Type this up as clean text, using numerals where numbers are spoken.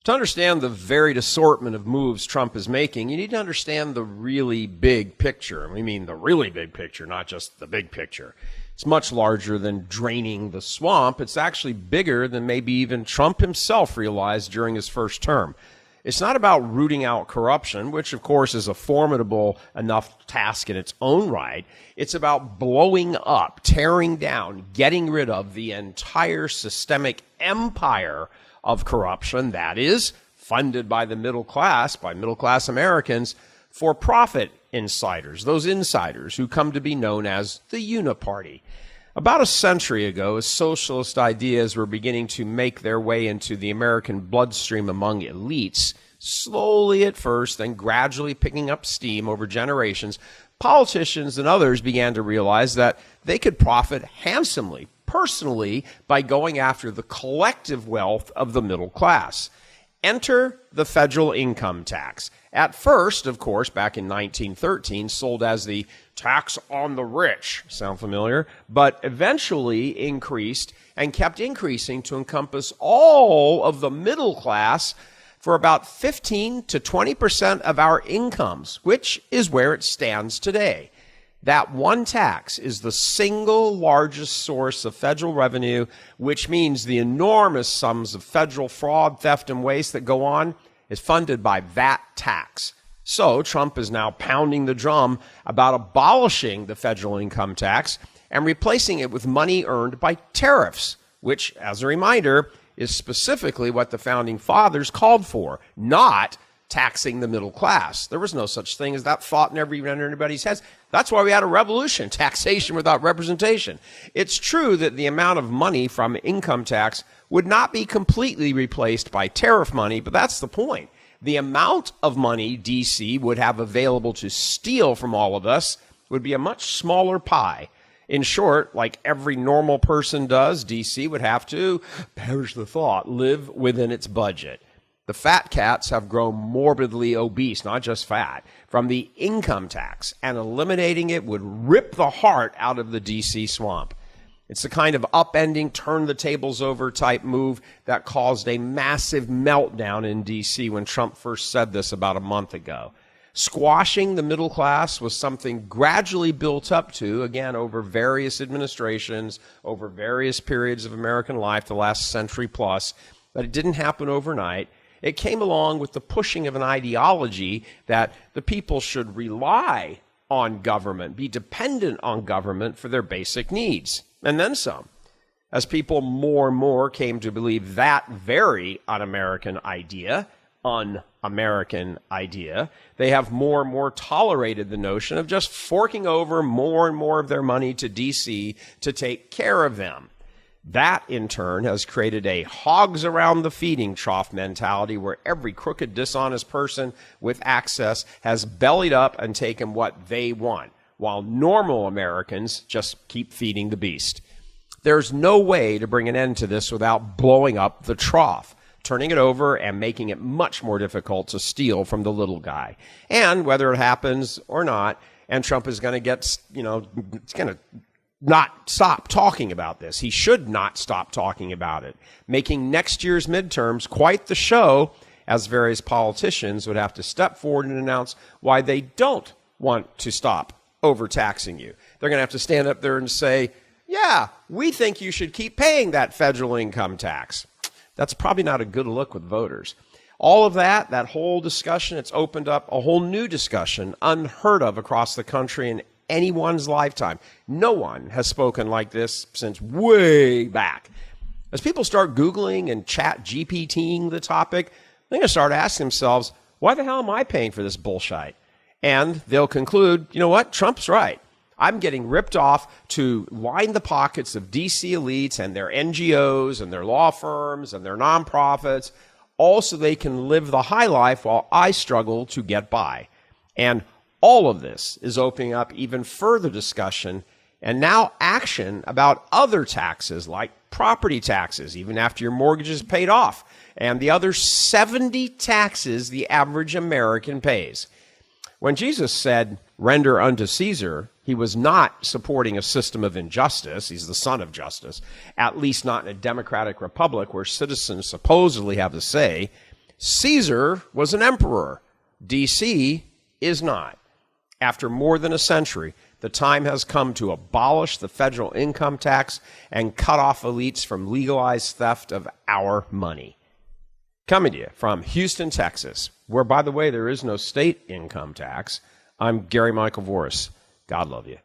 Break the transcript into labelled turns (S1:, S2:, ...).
S1: To understand the varied assortment of moves Trump is making, you need to understand the really big picture. We mean the really big picture, not just the big picture. It's much larger than draining the swamp. It's actually bigger than maybe even Trump himself realized during his first term. It's not about rooting out corruption, which of course is a formidable enough task in its own right. It's about blowing up, tearing down, getting rid of the entire systemic empire of corruption that is funded by the middle class, by middle-class Americans, for profit insiders, those insiders who come to be known as the Uniparty. About a century ago, as socialist ideas were beginning to make their way into the American bloodstream among elites, slowly at first, then gradually picking up steam over generations, politicians and others began to realize that they could profit handsomely, personally, by going after the collective wealth of the middle class. Enter the federal income tax. At first, of course, back in 1913, sold as the tax on the rich. Sound familiar? But eventually increased and kept increasing to encompass all of the middle class for about 15 to 20% of our incomes, which is where it stands today. That one tax is the single largest source of federal revenue, which means the enormous sums of federal fraud, theft, and waste that go on is funded by that tax. So Trump is now pounding the drum about abolishing the federal income tax and replacing it with money earned by tariffs, which, as a reminder, is specifically what the founding fathers called for, not taxing the middle class. There was no such thing as that thought never even entered anybody's heads. That's why we had a revolution, taxation without representation. It's true that the amount of money from income tax would not be completely replaced by tariff money, but that's the point. The amount of money D.C. would have available to steal from all of us would be a much smaller pie. In short, like every normal person does, D.C. would have to, perish the thought, live within its budget. The fat cats have grown morbidly obese, not just fat, from the income tax, and eliminating it would rip the heart out of the D.C. swamp. It's the kind of upending, turn the tables over type move that caused a massive meltdown in D.C. when Trump first said this about a month ago. Squashing the middle class was something gradually built up to, again, over various administrations, over various periods of American life, the last century plus, but it didn't happen overnight. It came along with the pushing of an ideology that the people should rely on government, be dependent on government for their basic needs, and then some. As people more and more came to believe that very un-American idea, they have more and more tolerated the notion of just forking over more and more of their money to D.C. to take care of them. That, in turn, has created a hogs around the feeding trough mentality where every crooked, dishonest person with access has bellied up and taken what they want, while normal Americans just keep feeding the beast. There's no way to bring an end to this without blowing up the trough, turning it over and making it much more difficult to steal from the little guy. And whether it happens or not, and Trump is going to get, it's going to not stop talking about this. He should not stop talking about it, making next year's midterms quite the show, as various politicians would have to step forward and announce why they don't want to stop overtaxing you. They're going to have to stand up there and say, yeah, we think you should keep paying that federal income tax. That's probably not a good look with voters. All of that whole discussion, it's opened up a whole new discussion unheard of across the country in anyone's lifetime. No one has spoken like this since way back. As people start Googling and chat GPTing the topic, they're going to start asking themselves, why the hell am I paying for this bullshit? And they'll conclude, you know what? Trump's right. I'm getting ripped off to line the pockets of DC elites and their NGOs and their law firms and their nonprofits, all so they can live the high life while I struggle to get by. And all of this is opening up even further discussion and now action about other taxes like property taxes, even after your mortgage is paid off, and the other 70 taxes the average American pays. When Jesus said, render unto Caesar, he was not supporting a system of injustice. He's the son of justice, at least not in a democratic republic where citizens supposedly have the say. Caesar was an emperor. D.C. is not. After more than a century, the time has come to abolish the federal income tax and cut off elites from legalized theft of our money. Coming to you from Houston, Texas, where, by the way, there is no state income tax, I'm Gary Michael Voris. God love you.